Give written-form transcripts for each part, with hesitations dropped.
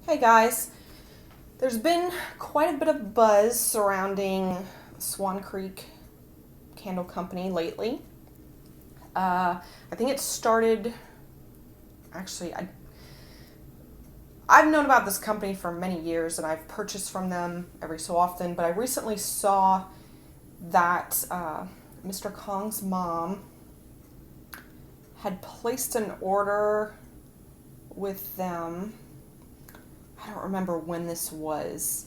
Hey guys, there's been quite a bit of buzz surrounding Swan Creek Candle Company lately. I think it started, actually, I've known about this company for many years and I've purchased from them every so often, but I recently saw that Mr. Kong's mom had placed an order with them. I don't remember when this was.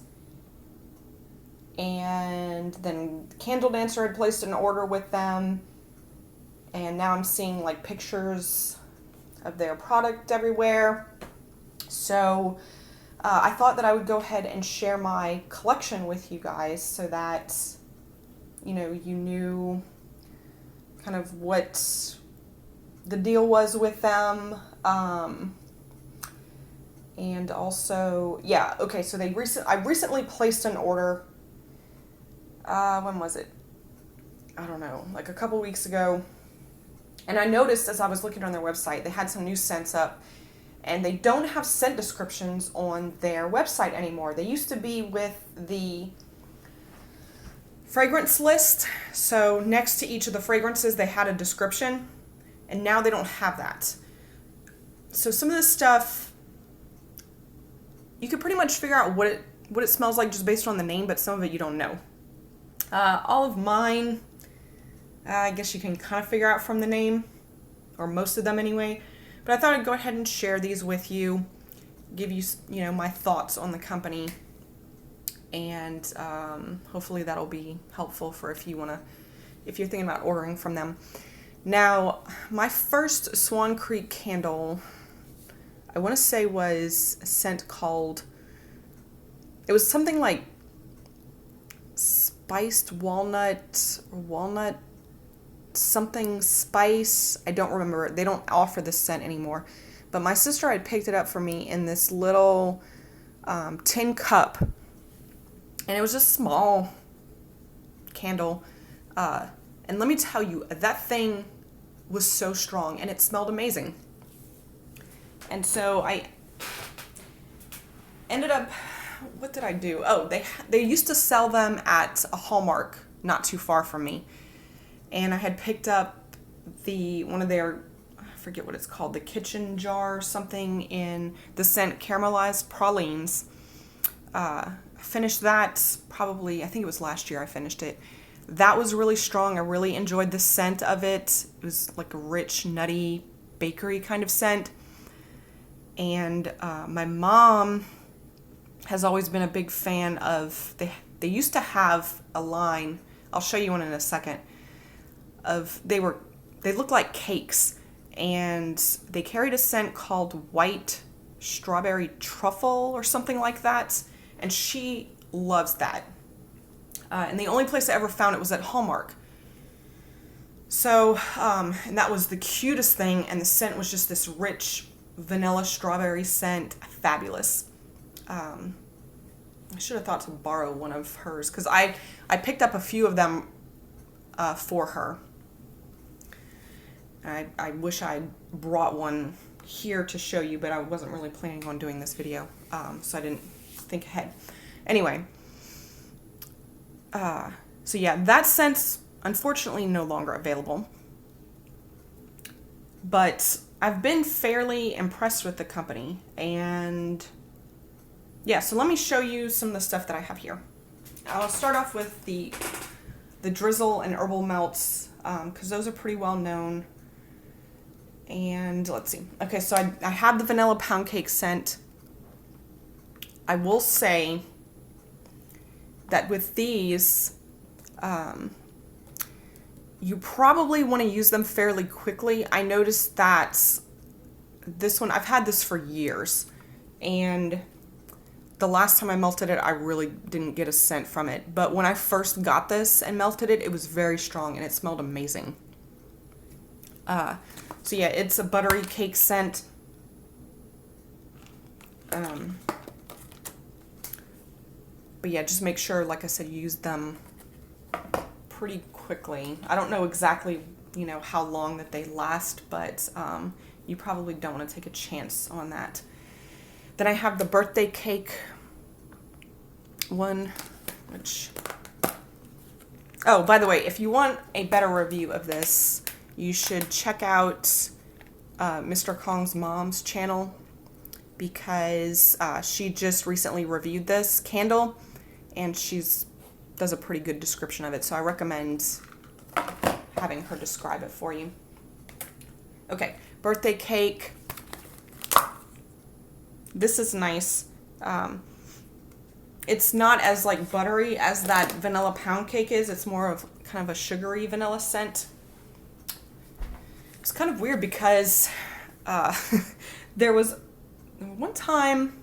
And then Candle Dancer had placed an order with them. And now I'm seeing like pictures of their product everywhere. So I thought that I would go ahead and share my collection with you guys so that, you knew kind of what the deal was with them. And also, yeah, okay, so I recently placed an order. When was it? I don't know, like a couple weeks ago. And I noticed as I was looking on their website, they had some new scents up, and they don't have scent descriptions on their website anymore. They used to be with the fragrance list, so next to each of the fragrances, they had a description, and now they don't have that. So some of this stuff, you could pretty much figure out what it smells like just based on the name, but some of it you don't know. All of mine, I guess you can kind of figure out from the name, or most of them anyway. But I thought I'd go ahead and share these with you, give you, my thoughts on the company, and hopefully that'll be helpful for if you're thinking about ordering from them. Now, my first Swan Creek candle, I want to say was a scent called, it was something like spiced walnut or walnut something spice. I don't remember. They don't offer this scent anymore. But my sister had picked it up for me in this little tin cup. And it was just a small candle. And let me tell you, that thing was so strong and it smelled amazing. And so I ended up, what did I do? Oh, they used to sell them at a Hallmark not too far from me. And I had picked up one of their, I forget what it's called, the kitchen jar or something in the scent caramelized pralines. Finished that probably, I think it was last year I finished it. That was really strong. I really enjoyed the scent of it. It was like a rich, nutty, bakery kind of scent. And my mom has always been a big fan of, they used to have a line, I'll show you one in a second, they looked like cakes, and they carried a scent called white strawberry truffle or something like that, and she loves that. And the only place I ever found it was at Hallmark. So, and that was the cutest thing, and the scent was just this rich vanilla strawberry scent, fabulous. I should have thought to borrow one of hers, because I picked up a few of them for her. I wish I brought one here to show you, but I wasn't really planning on doing this video, so I didn't think ahead. Anyway, so yeah, that scent's unfortunately no longer available. But I've been fairly impressed with the company, and yeah, so let me show you some of the stuff that I have here. I'll start off with the drizzle and herbal melts, because those are pretty well known. And let's see. Okay, so I have the vanilla pound cake scent. I will say that with these, you probably want to use them fairly quickly. I noticed that this one, I've had this for years, and the last time I melted it, I really didn't get a scent from it. But when I first got this and melted it, it was very strong and it smelled amazing. So yeah, it's a buttery cake scent. But yeah, just make sure, like I said, you use them pretty quickly. I don't know exactly, how long that they last, but you probably don't want to take a chance on that. Then I have the birthday cake one, which... Oh, by the way, if you want a better review of this, you should check out Mr. Kong's mom's channel, because she just recently reviewed this candle, and does a pretty good description of it, so I recommend having her describe it for you. Okay, birthday cake. This is nice. It's not as like buttery as that vanilla pound cake is. It's more of kind of a sugary vanilla scent. It's kind of weird because there was one time,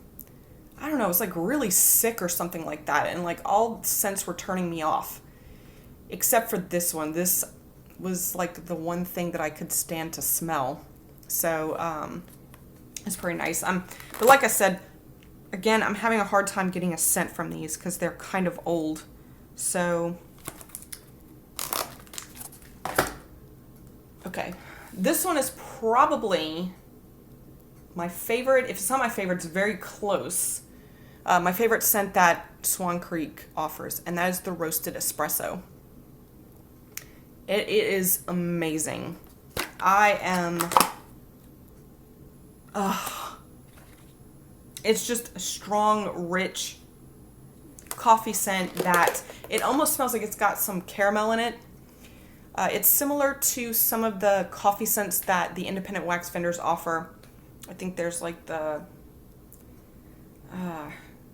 I don't know, it was like really sick or something like that, and like all scents were turning me off, except for this one. This was like the one thing that I could stand to smell. So it's pretty nice. But like I said, again, I'm having a hard time getting a scent from these because they're kind of old. So, okay. This one is probably my favorite. If it's not my favorite, it's very close. My favorite scent that Swan Creek offers, and that is the roasted espresso. It is amazing. It's just a strong, rich coffee scent that it almost smells like it's got some caramel in it. It's similar to some of the coffee scents that the independent wax vendors offer. I think there's like the,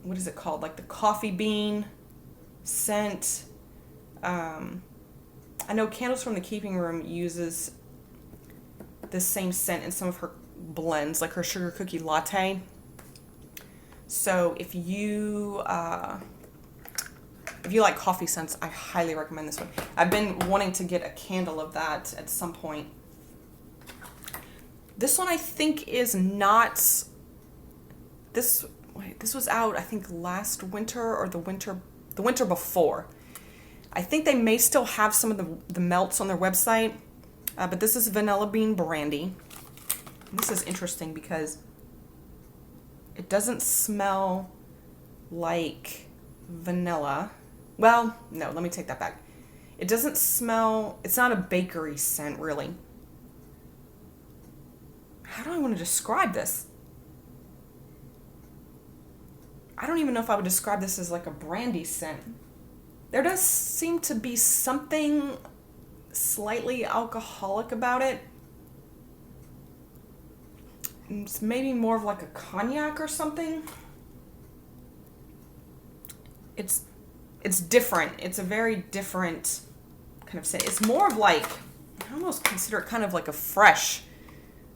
what is it called? Like the coffee bean scent. I know Candles from the Keeping Room uses the same scent in some of her blends, like her sugar cookie latte. So if you like coffee scents, I highly recommend this one. I've been wanting to get a candle of that at some point. This one I think is not, this was out I think last winter or the winter before. I think they may still have some of the melts on their website, but this is Vanilla Bean Brandy. This is interesting because it doesn't smell like vanilla. Well, no, let me take that back. It doesn't smell, it's not a bakery scent, really. How do I want to describe this? I don't even know if I would describe this as like a brandy scent. There does seem to be something slightly alcoholic about it. It's maybe more of like a cognac or something. It's different. It's a very different kind of scent. It's more of like, I almost consider it kind of like a fresh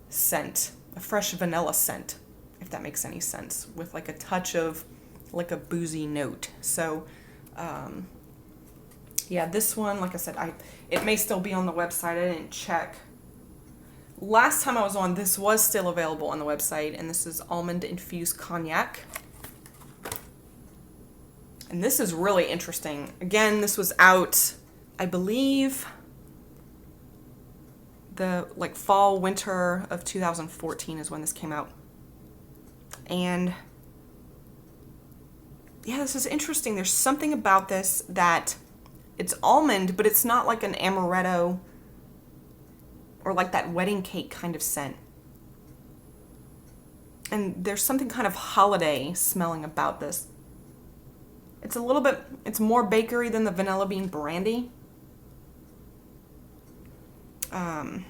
scent, a fresh vanilla scent, if that makes any sense, with like a touch of like a boozy note. So, yeah, this one, like I said, it may still be on the website. I didn't check. Last time I was on, this was still available on the website, and this is almond infused cognac. And this is really interesting. Again, this was out, I believe, the like fall, winter of 2014 is when this came out. And yeah, this is interesting. There's something about this that it's almond, but it's not like an amaretto or like that wedding cake kind of scent. And there's something kind of holiday smelling about this. It's a little bit, it's more bakery than the Vanilla Bean Brandy. I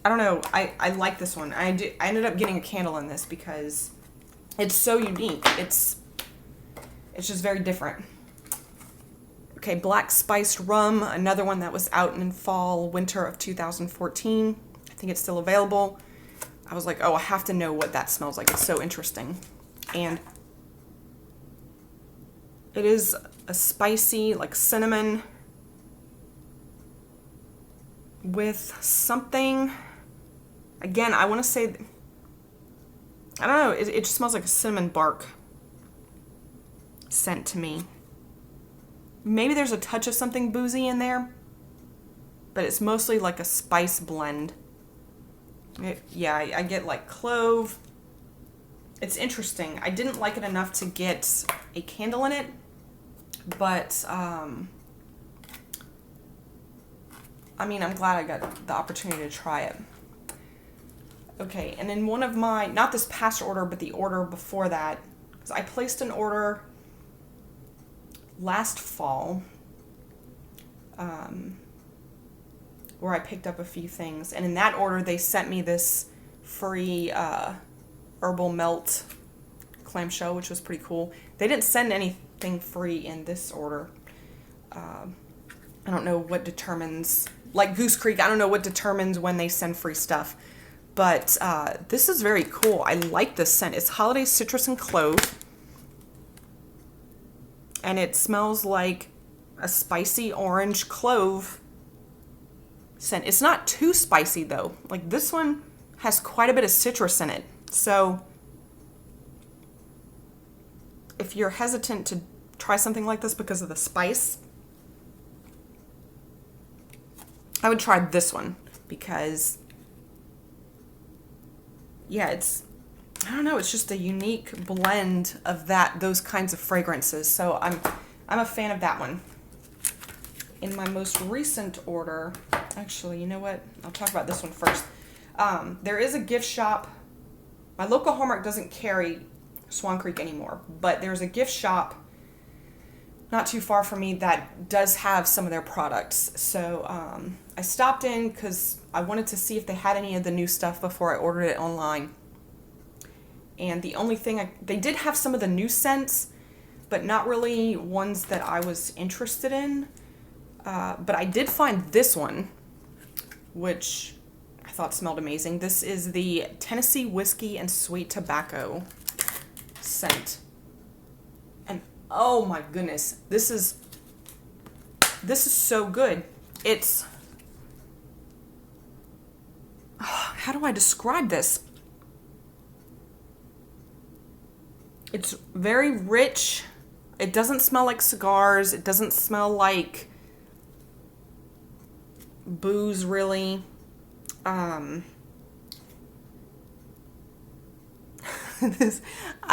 don't know. I like this one. I ended up getting a candle in this because it's so unique. It's just very different. Okay, Black Spiced Rum, another one that was out in fall, winter of 2014. I think it's still available. I was like, oh, I have to know what that smells like. It's so interesting. And it is a spicy, like cinnamon with something, again, I want to say, I don't know, it just smells like a cinnamon bark scent to me. Maybe there's a touch of something boozy in there, but it's mostly like a spice blend. Yeah, I get like clove. It's interesting. I didn't like it enough to get a candle in it, but I mean, I'm glad I got the opportunity to try it. Okay, and then one of my, not this past order, but the order before that, because I placed an order last fall, where I picked up a few things, and in that order they sent me this free herbal melt clamshell, which was pretty cool. They didn't send anything free in this order. I don't know what determines, like Goose Creek, I don't know what determines when they send free stuff. But this is very cool. I like this scent. It's holiday citrus and clove. And it smells like a spicy orange clove scent. It's not too spicy though. Like this one has quite a bit of citrus in it. So if you're hesitant to try something like this because of the spice, I would try this one because, yeah, I don't know, it's just a unique blend of those kinds of fragrances. So I'm a fan of that one. In my most recent order, actually, you know what? I'll talk about this one first. There is a gift shop. My local Hallmark doesn't carry Swan Creek anymore, but there's a gift shop not too far from me that does have some of their products. So I stopped in because I wanted to see if they had any of the new stuff before I ordered it online. And the only thing, they did have some of the new scents, but not really ones that I was interested in. But I did find this one, which I thought smelled amazing. This is the Tennessee Whiskey and Sweet Tobacco scent. And oh my goodness, this is so good. It's, how do I describe this? It's very rich. It doesn't smell like cigars. It doesn't smell like booze, really. I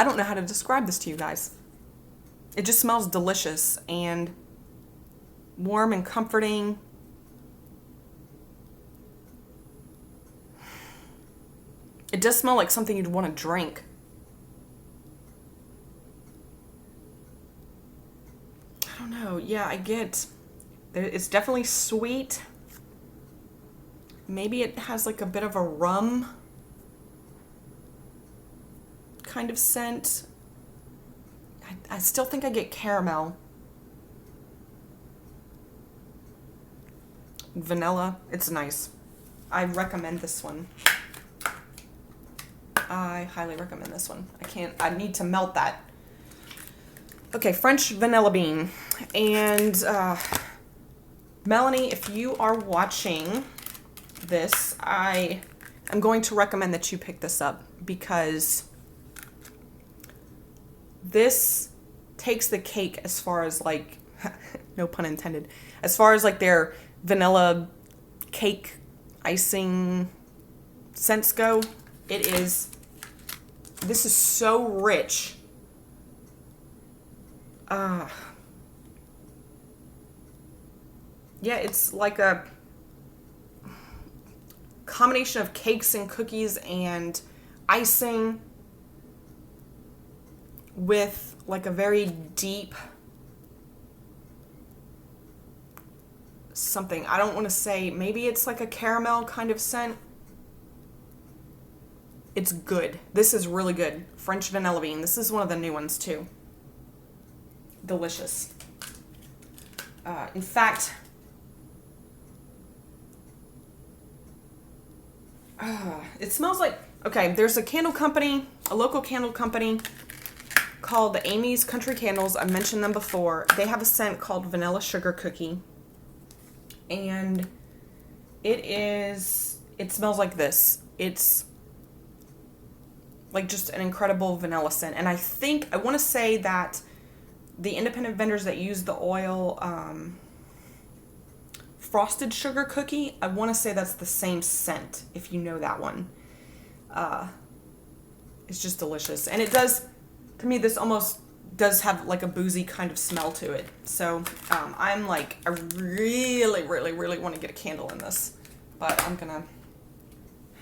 don't know how to describe this to you guys. It just smells delicious and warm and comforting. It does smell like something you'd want to drink. I don't know. Yeah, I get... It's definitely sweet. Maybe it has like a bit of a rum kind of scent. I still think I get caramel. Vanilla. It's nice. I recommend this one. I highly recommend this one. I need to melt that. Okay, French vanilla bean. And Melanie, if you are watching this, I am going to recommend that you pick this up because this takes the cake as far as like, no pun intended, as far as like their vanilla cake icing scents go. This is so rich. Yeah, it's like a combination of cakes and cookies and icing with like a very deep something. I don't want to say, maybe it's like a caramel kind of scent. It's good. This is really good. French vanilla bean. This is one of the new ones too. Delicious. In fact, it smells like, okay, there's a candle company, a local candle company called Amy's Country Candles. I mentioned them before. They have a scent called Vanilla Sugar Cookie. And it smells like this. It's like just an incredible vanilla scent. And I want to say that the independent vendors that use the oil frosted sugar cookie. I want to say that's the same scent, if you know that one. It's just delicious. And it does, to me, this almost does have like a boozy kind of smell to it. So I'm like, I really, really, really want to get a candle in this. But I'm going to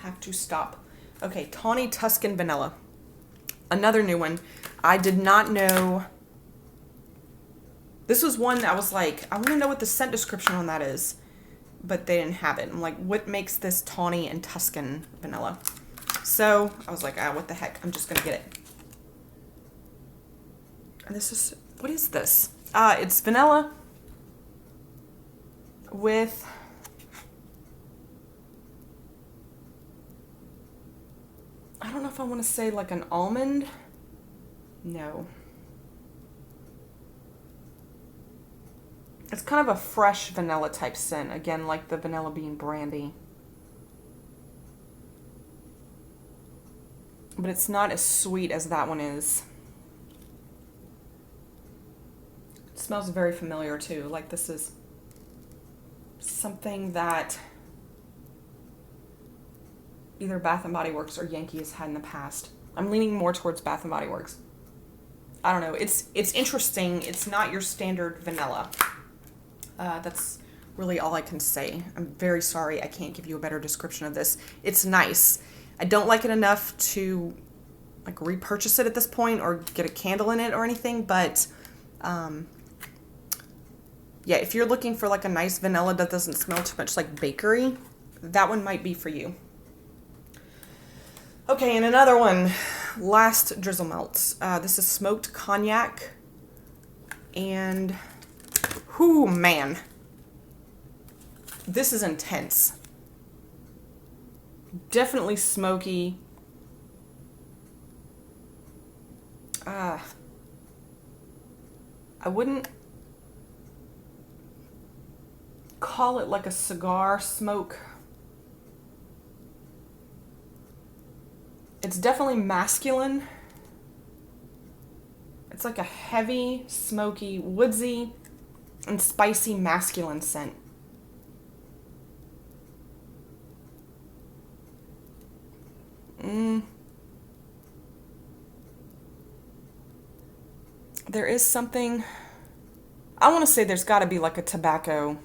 have to stop. Okay, Tawny Tuscan Vanilla. Another new one. I did not know. This was one that I was like, I want to know what the scent description on that is. But they didn't have it. I'm like, what makes this Tawny and Tuscan Vanilla? So I was like, what the heck? I'm just going to get it. And this is, what is this? It's vanilla with I don't know if I want to say like an almond. No. It's kind of a fresh vanilla type scent. Again, like the vanilla bean brandy. But it's not as sweet as that one is. It smells very familiar too. Like this is something that either Bath & Body Works or Yankee has had in the past. I'm leaning more towards Bath & Body Works. I don't know. It's interesting. It's not your standard vanilla. That's really all I can say. I'm very sorry I can't give you a better description of this. It's nice. I don't like it enough to like repurchase it at this point or get a candle in it or anything, but yeah, if you're looking for like a nice vanilla that doesn't smell too much like bakery, that one might be for you. Okay, and another one, last drizzle melts. This is smoked cognac, and whoo, man, this is intense. Definitely smoky. I wouldn't call it like a cigar smoke. It's definitely masculine. It's like a heavy, smoky, woodsy, and spicy masculine scent. There is something, I want to say there's got to be like a tobacco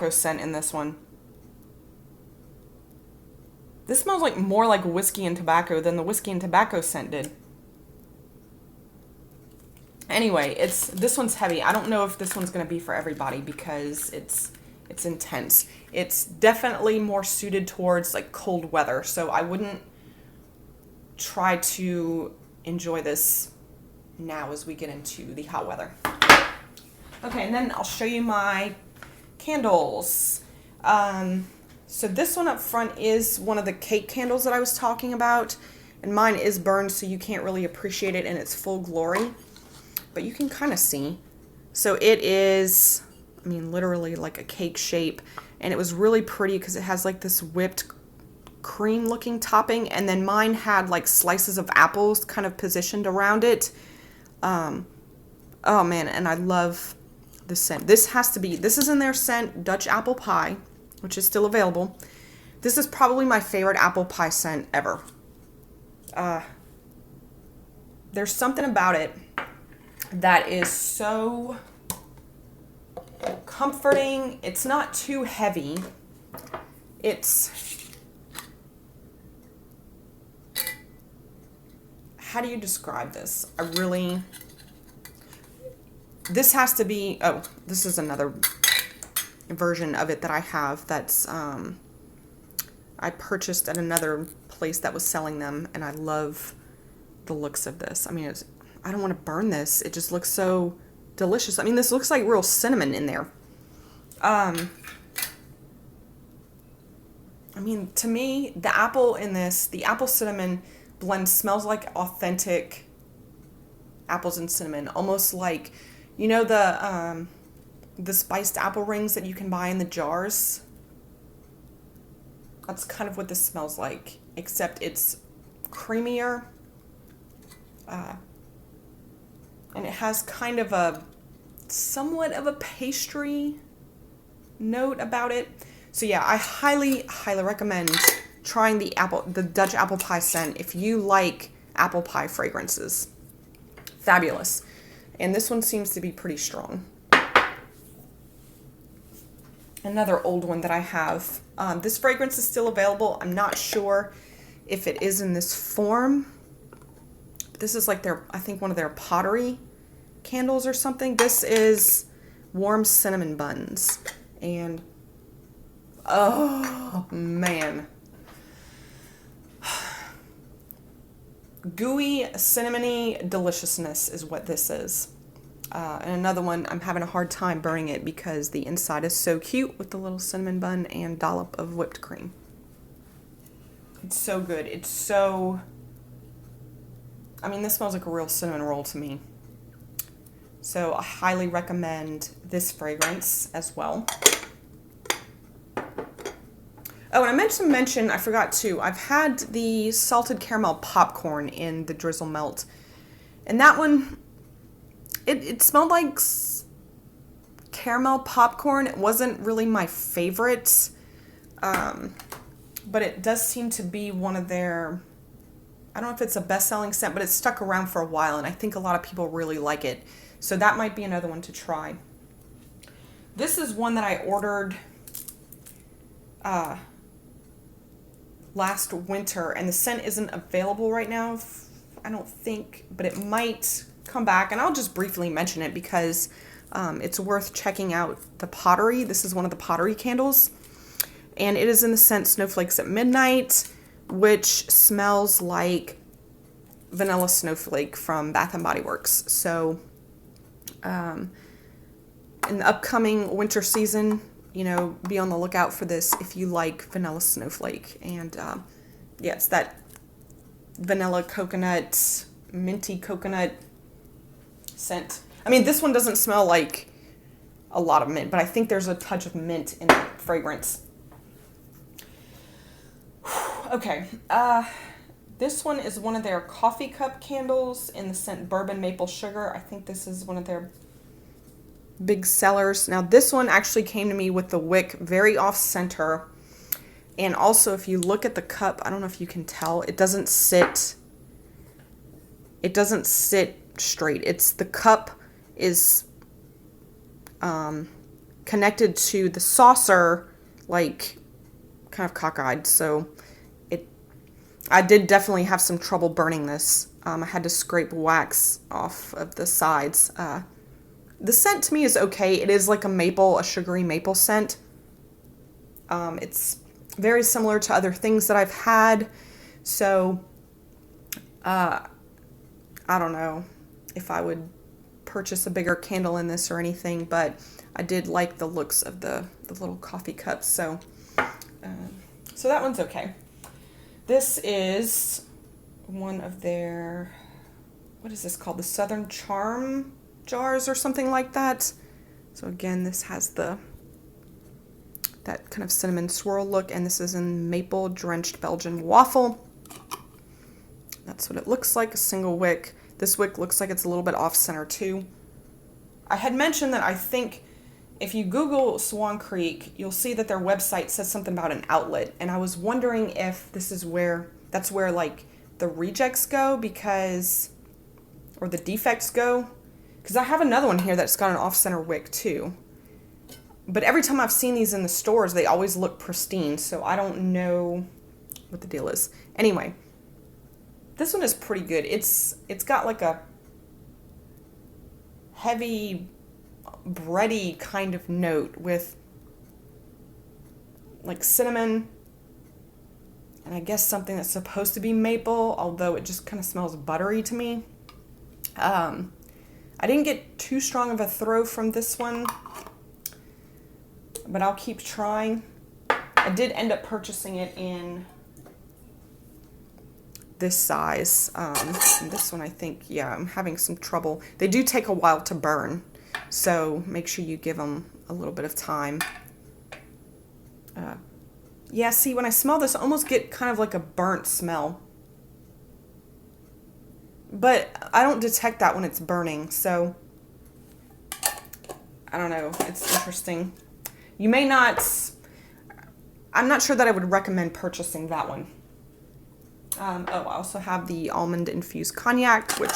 scent in this one. This smells like more like whiskey and tobacco than the whiskey and tobacco scent did. Anyway, this one's heavy. I don't know if this one's going to be for everybody because it's intense. It's definitely more suited towards like cold weather, so I wouldn't try to enjoy this now as we get into the hot weather. Okay, and then I'll show you my candles. So this one up front is one of the cake candles that I was talking about, and mine is burned so you can't really appreciate it in its full glory, but you can kind of see. So it is, I mean, literally like a cake shape, and it was really pretty because it has like this whipped cream looking topping, and then mine had like slices of apples kind of positioned around it. Oh man, and I love the scent. This is in their scent, Dutch apple pie, which is still available. This is probably my favorite apple pie scent ever. There's something about it that is so comforting. It's not too heavy. How do you describe this? This has to be, this is another version of it that I have that's I purchased at another place that was selling them, and I love the looks of this. I mean, I don't want to burn this. It just looks so delicious. I mean, this looks like real cinnamon in there. I mean, to me, the apple in this, the apple cinnamon blend smells like authentic apples and cinnamon, almost like, you know, the spiced apple rings that you can buy in the jars. That's kind of what this smells like, except it's creamier. And it has kind of somewhat of a pastry note about it. So yeah, I highly recommend trying the Dutch apple pie scent if you like apple pie fragrances. Fabulous. And this one seems to be pretty strong. Another old one that I have. This fragrance is still available. I'm not sure if it is in this form. This is like I think one of their pottery candles or something. This is Warm Cinnamon Buns. And oh man. Gooey, cinnamony deliciousness is what this is. And another one, I'm having a hard time burning it because the inside is so cute with the little cinnamon bun and dollop of whipped cream. It's so good. It's so... I mean, this smells like a real cinnamon roll to me. So I highly recommend this fragrance as well. Oh, and I meant to mention, I forgot too, I've had the salted caramel popcorn in the Drizzle Melt. And that one, it smelled like caramel popcorn. It wasn't really my favorite. But it does seem to be one of their, I don't know if it's a best-selling scent, but it's stuck around for a while, and I think a lot of people really like it. So that might be another one to try. This is one that I ordered last winter, and the scent isn't available right now, I don't think, but it might come back, and I'll just briefly mention it because it's worth checking out the pottery. This is one of the pottery candles, and it is in the scent Snowflakes at Midnight, which smells like Vanilla Snowflake from Bath & Body Works. So in the upcoming winter season, you know, be on the lookout for this if you like Vanilla Snowflake. And yeah, it's that vanilla coconut, minty coconut scent. I mean, this one doesn't smell like a lot of mint, but I think there's a touch of mint in the fragrance. Okay, this one is one of their coffee cup candles in the scent Bourbon Maple Sugar. I think this is one of their big sellers. Now this one actually came to me with the wick very off center, and also if you look at the cup, I don't know if you can tell, it doesn't sit straight. It's the cup is connected to the saucer, like kind of cockeyed. So I did definitely have some trouble burning this. I had to scrape wax off of the sides. The scent to me is okay. It is like a sugary maple scent. It's very similar to other things that I've had. So, I don't know if I would purchase a bigger candle in this or anything, but I did like the looks of the little coffee cups. So that one's okay. This is one of their, what is this called? The Southern Charm jars or something like that. So again, this has that kind of cinnamon swirl look, and this is in maple drenched Belgian waffle. That's what it looks like, a single wick. This wick looks like it's a little bit off center too. I had mentioned that I think if you Google Swan Creek, you'll see that their website says something about an outlet, and I was wondering if that's where like the rejects go, or the defects go, because I have another one here that's got an off-center wick too. But every time I've seen these in the stores, they always look pristine, so I don't know what the deal is. Anyway, this one is pretty good. It's got like a heavy, bready kind of note with like cinnamon and I guess something that's supposed to be maple, although it just kind of smells buttery to me. I didn't get too strong of a throw from this one, but I'll keep trying. I did end up purchasing it in this size. And this one, I think, yeah, I'm having some trouble. They do take a while to burn, so make sure you give them a little bit of time. Yeah, see, when I smell this, I almost get kind of like a burnt smell. But I don't detect that when it's burning, so I don't know. It's interesting. You may not, I'm not sure that I would recommend purchasing that one. I also have the almond infused cognac, which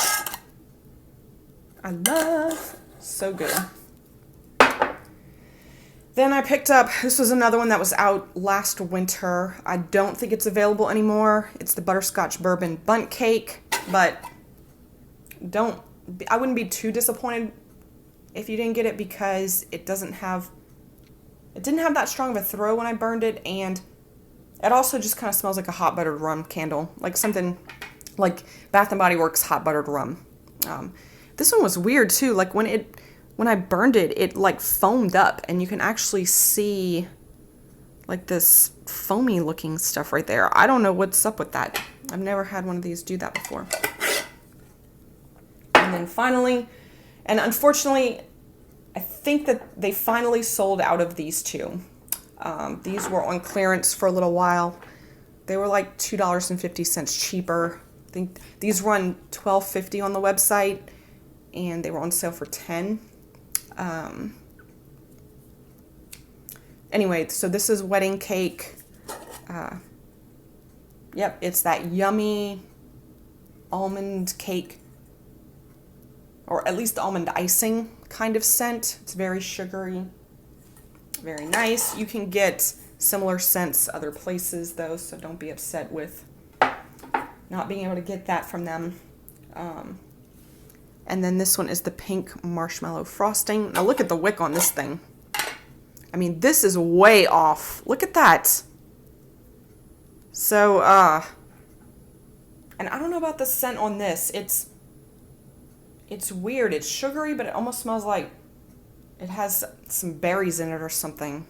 I love. So good. Then I picked up, this was another one that was out last winter. I don't think it's available anymore. It's the butterscotch bourbon bundt cake, but I wouldn't be too disappointed if you didn't get it, because it didn't have that strong of a throw when I burned it, and it also just kind of smells like a hot buttered rum candle, like something like Bath and Body Works hot buttered rum. This one was weird too. Like when I burned it, it like foamed up, and you can actually see like this foamy looking stuff right there. I don't know what's up with that. I've never had one of these do that before. And then finally, and unfortunately, I think that they finally sold out of these two. These were on clearance for a little while. They were like $2.50 cheaper. I think these run $12.50 on the website, and they were on sale for $10. Anyway, so this is wedding cake. Yep, it's that yummy almond cake, or at least almond icing kind of scent. It's very sugary, very nice. You can get similar scents other places though, so don't be upset with not being able to get that from them. And then this one is the pink marshmallow frosting. Now look at the wick on this thing. I mean, this is way off. Look at that. So, and I don't know about the scent on this. It's weird. It's sugary, but it almost smells like it has some berries in it or something.